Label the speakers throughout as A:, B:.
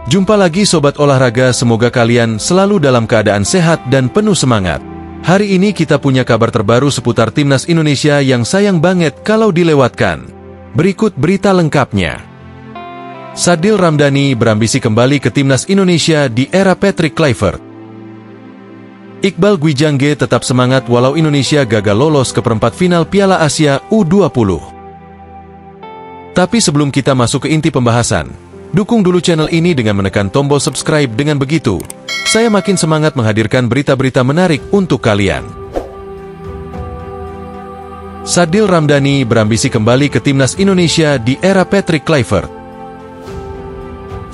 A: Jumpa lagi Sobat Olahraga, semoga kalian selalu dalam keadaan sehat dan penuh semangat. Hari ini kita punya kabar terbaru seputar Timnas Indonesia yang sayang banget kalau dilewatkan. Berikut berita lengkapnya. Sadil Ramdhani berambisi kembali ke Timnas Indonesia di era Patrick Kluivert. Iqbal Gwijangge tetap semangat walau Indonesia gagal lolos ke perempat final Piala Asia U20. Tapi sebelum kita masuk ke inti pembahasan, dukung dulu channel ini dengan menekan tombol subscribe. Dengan begitu, saya makin semangat menghadirkan berita-berita menarik untuk kalian. Sadil Ramdhani berambisi kembali ke Timnas Indonesia di era Patrick Kluivert.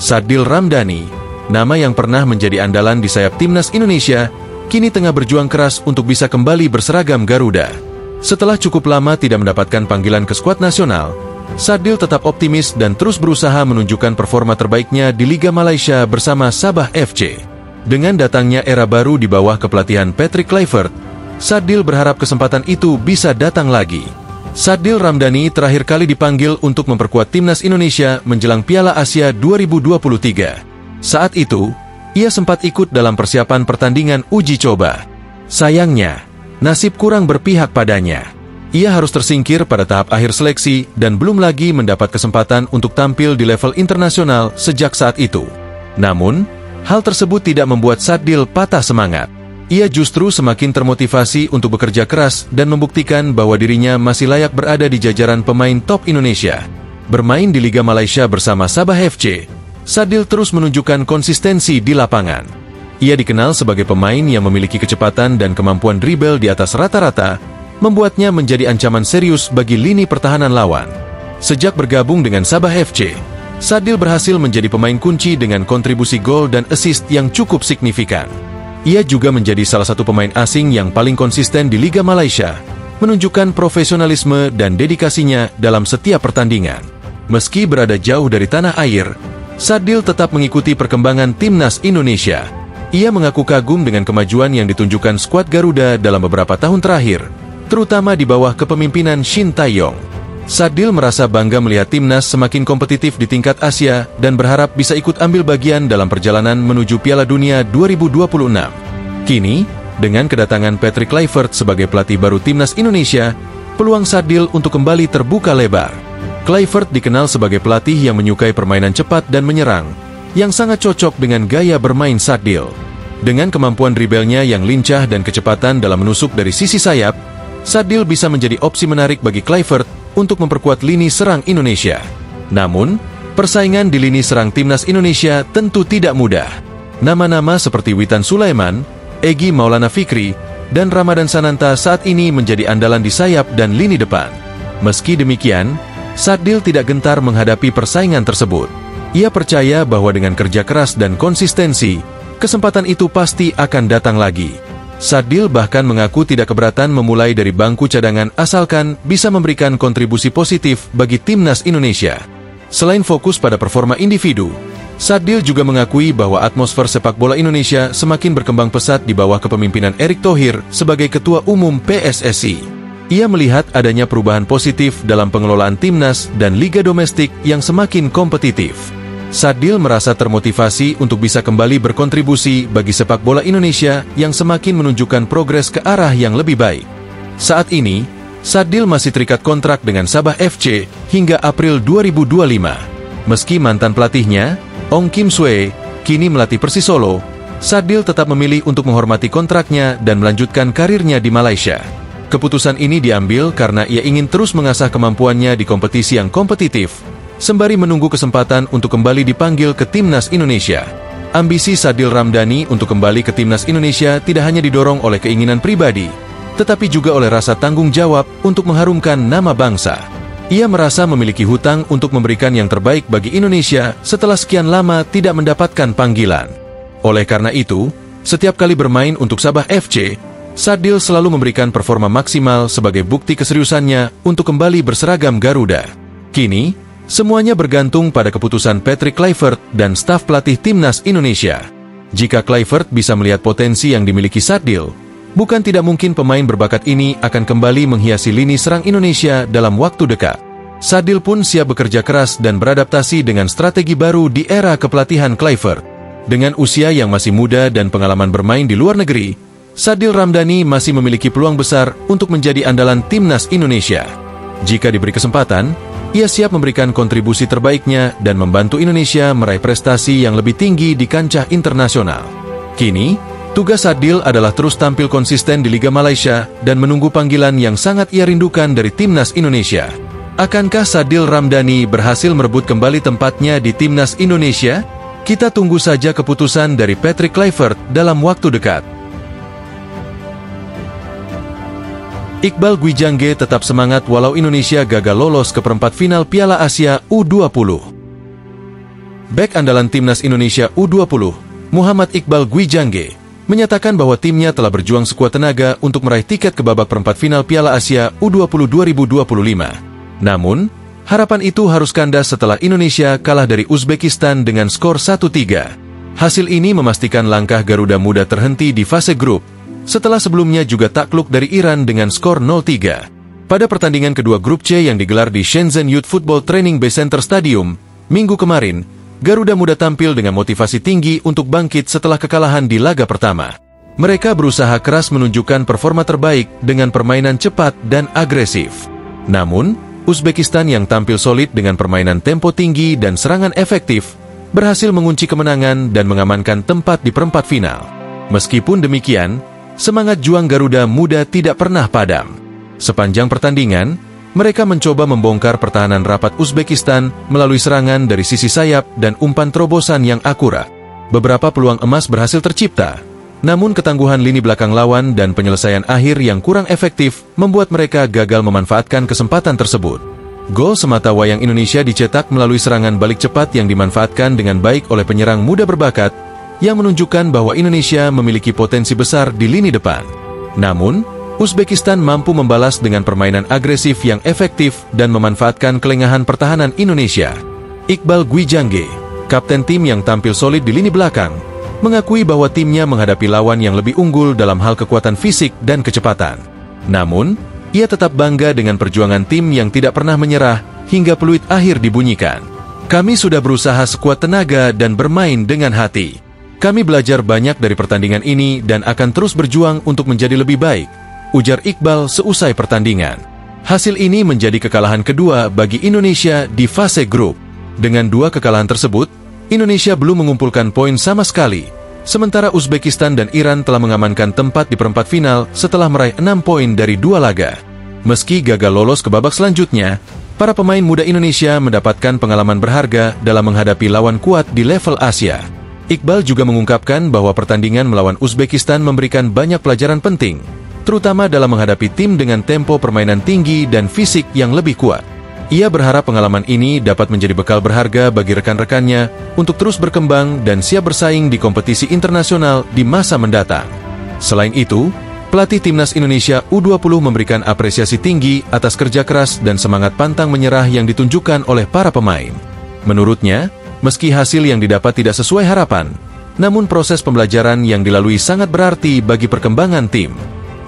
A: Sadil Ramdhani, nama yang pernah menjadi andalan di sayap Timnas Indonesia, kini tengah berjuang keras untuk bisa kembali berseragam Garuda. Setelah cukup lama tidak mendapatkan panggilan ke skuad nasional, Sadil tetap optimis dan terus berusaha menunjukkan performa terbaiknya di Liga Malaysia bersama Sabah FC. Dengan datangnya era baru di bawah kepelatihan Patrick Kluivert, Sadil berharap kesempatan itu bisa datang lagi. Sadil Ramdhani terakhir kali dipanggil untuk memperkuat Timnas Indonesia menjelang Piala Asia 2023. Saat itu, ia sempat ikut dalam persiapan pertandingan uji coba. Sayangnya, nasib kurang berpihak padanya. Ia harus tersingkir pada tahap akhir seleksi dan belum lagi mendapat kesempatan untuk tampil di level internasional sejak saat itu. Namun, hal tersebut tidak membuat Sadil patah semangat. Ia justru semakin termotivasi untuk bekerja keras dan membuktikan bahwa dirinya masih layak berada di jajaran pemain top Indonesia. Bermain di Liga Malaysia bersama Sabah FC, Sadil terus menunjukkan konsistensi di lapangan. Ia dikenal sebagai pemain yang memiliki kecepatan dan kemampuan dribble di atas rata-rata, membuatnya menjadi ancaman serius bagi lini pertahanan lawan. Sejak bergabung dengan Sabah FC, Sadil berhasil menjadi pemain kunci dengan kontribusi gol dan assist yang cukup signifikan. Ia juga menjadi salah satu pemain asing yang paling konsisten di Liga Malaysia, menunjukkan profesionalisme dan dedikasinya dalam setiap pertandingan. Meski berada jauh dari tanah air, Sadil tetap mengikuti perkembangan Timnas Indonesia. Ia mengaku kagum dengan kemajuan yang ditunjukkan skuad Garuda dalam beberapa tahun terakhir, terutama di bawah kepemimpinan Shin Tae-yong. Sadil merasa bangga melihat Timnas semakin kompetitif di tingkat Asia dan berharap bisa ikut ambil bagian dalam perjalanan menuju Piala Dunia 2026. Kini, dengan kedatangan Patrick Kluivert sebagai pelatih baru Timnas Indonesia, peluang Sadil untuk kembali terbuka lebar. Kluivert dikenal sebagai pelatih yang menyukai permainan cepat dan menyerang, yang sangat cocok dengan gaya bermain Sadil. Dengan kemampuan dribblenya yang lincah dan kecepatan dalam menusuk dari sisi sayap, Sadil bisa menjadi opsi menarik bagi Kluivert untuk memperkuat lini serang Indonesia. Namun, persaingan di lini serang Timnas Indonesia tentu tidak mudah. Nama-nama seperti Witan Sulaiman, Egy Maulana Fikri, dan Ramadan Sananta saat ini menjadi andalan di sayap dan lini depan. Meski demikian, Sadil tidak gentar menghadapi persaingan tersebut. Ia percaya bahwa dengan kerja keras dan konsistensi, kesempatan itu pasti akan datang lagi. Sadil bahkan mengaku tidak keberatan memulai dari bangku cadangan asalkan bisa memberikan kontribusi positif bagi Timnas Indonesia. Selain fokus pada performa individu, Sadil juga mengakui bahwa atmosfer sepak bola Indonesia semakin berkembang pesat di bawah kepemimpinan Erick Thohir sebagai Ketua Umum PSSI. Ia melihat adanya perubahan positif dalam pengelolaan Timnas dan liga domestik yang semakin kompetitif. Sadil merasa termotivasi untuk bisa kembali berkontribusi bagi sepak bola Indonesia yang semakin menunjukkan progres ke arah yang lebih baik. Saat ini, Sadil masih terikat kontrak dengan Sabah FC hingga April 2025. Meski mantan pelatihnya, Ong Kim Sue, kini melatih Persis Solo, Sadil tetap memilih untuk menghormati kontraknya dan melanjutkan karirnya di Malaysia. Keputusan ini diambil karena ia ingin terus mengasah kemampuannya di kompetisi yang kompetitif, sembari menunggu kesempatan untuk kembali dipanggil ke Timnas Indonesia. Ambisi Sadil Ramdhani untuk kembali ke Timnas Indonesia tidak hanya didorong oleh keinginan pribadi, tetapi juga oleh rasa tanggung jawab untuk mengharumkan nama bangsa. Ia merasa memiliki hutang untuk memberikan yang terbaik bagi Indonesia setelah sekian lama tidak mendapatkan panggilan. Oleh karena itu, setiap kali bermain untuk Sabah FC, Sadil selalu memberikan performa maksimal sebagai bukti keseriusannya untuk kembali berseragam Garuda. Kini, semuanya bergantung pada keputusan Patrick Kluivert dan staf pelatih Timnas Indonesia. Jika Kluivert bisa melihat potensi yang dimiliki Sadil, bukan tidak mungkin pemain berbakat ini akan kembali menghiasi lini serang Indonesia dalam waktu dekat. Sadil pun siap bekerja keras dan beradaptasi dengan strategi baru di era kepelatihan Kluivert. Dengan usia yang masih muda dan pengalaman bermain di luar negeri, Sadil Ramdhani masih memiliki peluang besar untuk menjadi andalan timnas Indonesia. Jika diberi kesempatan, ia siap memberikan kontribusi terbaiknya dan membantu Indonesia meraih prestasi yang lebih tinggi di kancah internasional. Kini, tugas Sadil adalah terus tampil konsisten di Liga Malaysia dan menunggu panggilan yang sangat ia rindukan dari timnas Indonesia. Akankah Sadil Ramdhani berhasil merebut kembali tempatnya di timnas Indonesia? Kita tunggu saja keputusan dari Patrick Kluivert dalam waktu dekat. Iqbal Gwijangge tetap semangat walau Indonesia gagal lolos ke perempat final Piala Asia U20. Bek andalan timnas Indonesia U20, Muhammad Iqbal Gwijangge, menyatakan bahwa timnya telah berjuang sekuat tenaga untuk meraih tiket ke babak perempat final Piala Asia U20 2025. Namun, harapan itu harus kandas setelah Indonesia kalah dari Uzbekistan dengan skor 1-3. Hasil ini memastikan langkah Garuda Muda terhenti di fase grup, setelah sebelumnya juga takluk dari Iran dengan skor 0-3. Pada pertandingan kedua grup C yang digelar di Shenzhen Youth Football Training Base Center Stadium, minggu kemarin, Garuda Muda tampil dengan motivasi tinggi untuk bangkit setelah kekalahan di laga pertama. Mereka berusaha keras menunjukkan performa terbaik dengan permainan cepat dan agresif. Namun, Uzbekistan yang tampil solid dengan permainan tempo tinggi dan serangan efektif, berhasil mengunci kemenangan dan mengamankan tempat di perempat final. Meskipun demikian, semangat juang Garuda Muda tidak pernah padam. Sepanjang pertandingan, mereka mencoba membongkar pertahanan rapat Uzbekistan melalui serangan dari sisi sayap dan umpan terobosan yang akurat. Beberapa peluang emas berhasil tercipta, namun ketangguhan lini belakang lawan dan penyelesaian akhir yang kurang efektif membuat mereka gagal memanfaatkan kesempatan tersebut. Gol semata wayang Indonesia dicetak melalui serangan balik cepat yang dimanfaatkan dengan baik oleh penyerang muda berbakat, yang menunjukkan bahwa Indonesia memiliki potensi besar di lini depan. Namun, Uzbekistan mampu membalas dengan permainan agresif yang efektif dan memanfaatkan kelengahan pertahanan Indonesia. Iqbal Gwijangge, kapten tim yang tampil solid di lini belakang, mengakui bahwa timnya menghadapi lawan yang lebih unggul dalam hal kekuatan fisik dan kecepatan. Namun, ia tetap bangga dengan perjuangan tim yang tidak pernah menyerah hingga peluit akhir dibunyikan. Kami sudah berusaha sekuat tenaga dan bermain dengan hati. Kami belajar banyak dari pertandingan ini dan akan terus berjuang untuk menjadi lebih baik, ujar Iqbal seusai pertandingan. Hasil ini menjadi kekalahan kedua bagi Indonesia di fase grup. Dengan dua kekalahan tersebut, Indonesia belum mengumpulkan poin sama sekali, sementara Uzbekistan dan Iran telah mengamankan tempat di perempat final setelah meraih 6 poin dari 2 laga. Meski gagal lolos ke babak selanjutnya, para pemain muda Indonesia mendapatkan pengalaman berharga dalam menghadapi lawan kuat di level Asia. Iqbal juga mengungkapkan bahwa pertandingan melawan Uzbekistan memberikan banyak pelajaran penting, terutama dalam menghadapi tim dengan tempo permainan tinggi dan fisik yang lebih kuat. Ia berharap pengalaman ini dapat menjadi bekal berharga bagi rekan-rekannya untuk terus berkembang dan siap bersaing di kompetisi internasional di masa mendatang. Selain itu, pelatih timnas Indonesia U20 memberikan apresiasi tinggi atas kerja keras dan semangat pantang menyerah yang ditunjukkan oleh para pemain. Menurutnya, meski hasil yang didapat tidak sesuai harapan, namun proses pembelajaran yang dilalui sangat berarti bagi perkembangan tim.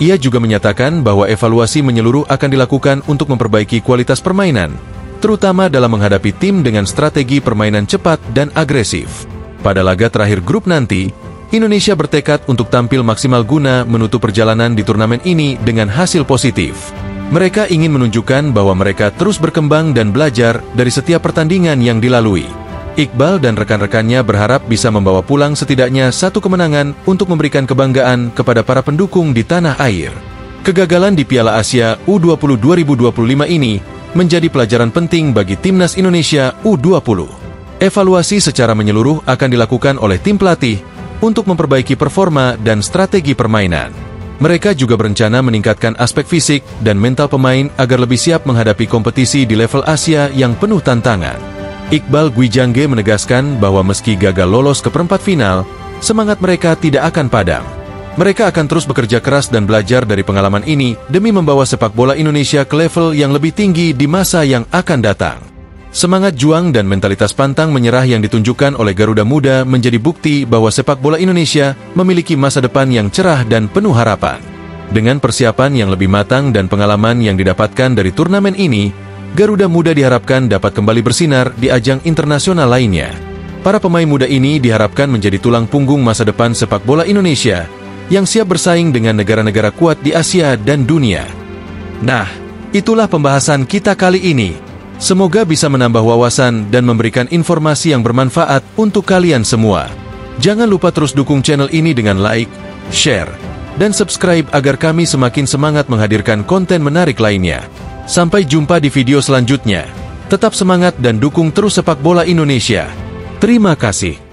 A: Ia juga menyatakan bahwa evaluasi menyeluruh akan dilakukan untuk memperbaiki kualitas permainan, terutama dalam menghadapi tim dengan strategi permainan cepat dan agresif. Pada laga terakhir grup nanti, Indonesia bertekad untuk tampil maksimal guna menutup perjalanan di turnamen ini dengan hasil positif. Mereka ingin menunjukkan bahwa mereka terus berkembang dan belajar dari setiap pertandingan yang dilalui. Iqbal dan rekan-rekannya berharap bisa membawa pulang setidaknya 1 kemenangan untuk memberikan kebanggaan kepada para pendukung di tanah air. Kegagalan di Piala Asia U20 2025 ini menjadi pelajaran penting bagi timnas Indonesia U20. Evaluasi secara menyeluruh akan dilakukan oleh tim pelatih untuk memperbaiki performa dan strategi permainan. Mereka juga berencana meningkatkan aspek fisik dan mental pemain agar lebih siap menghadapi kompetisi di level Asia yang penuh tantangan. Iqbal Gwijangge menegaskan bahwa meski gagal lolos ke perempat final, semangat mereka tidak akan padam. Mereka akan terus bekerja keras dan belajar dari pengalaman ini demi membawa sepak bola Indonesia ke level yang lebih tinggi di masa yang akan datang. Semangat juang dan mentalitas pantang menyerah yang ditunjukkan oleh Garuda Muda menjadi bukti bahwa sepak bola Indonesia memiliki masa depan yang cerah dan penuh harapan. Dengan persiapan yang lebih matang dan pengalaman yang didapatkan dari turnamen ini, Garuda Muda diharapkan dapat kembali bersinar di ajang internasional lainnya. Para pemain muda ini diharapkan menjadi tulang punggung masa depan sepak bola Indonesia yang siap bersaing dengan negara-negara kuat di Asia dan dunia. Nah, itulah pembahasan kita kali ini. Semoga bisa menambah wawasan dan memberikan informasi yang bermanfaat untuk kalian semua. Jangan lupa terus dukung channel ini dengan like, share, dan subscribe agar kami semakin semangat menghadirkan konten menarik lainnya. Sampai jumpa di video selanjutnya. Tetap semangat dan dukung terus sepak bola Indonesia. Terima kasih.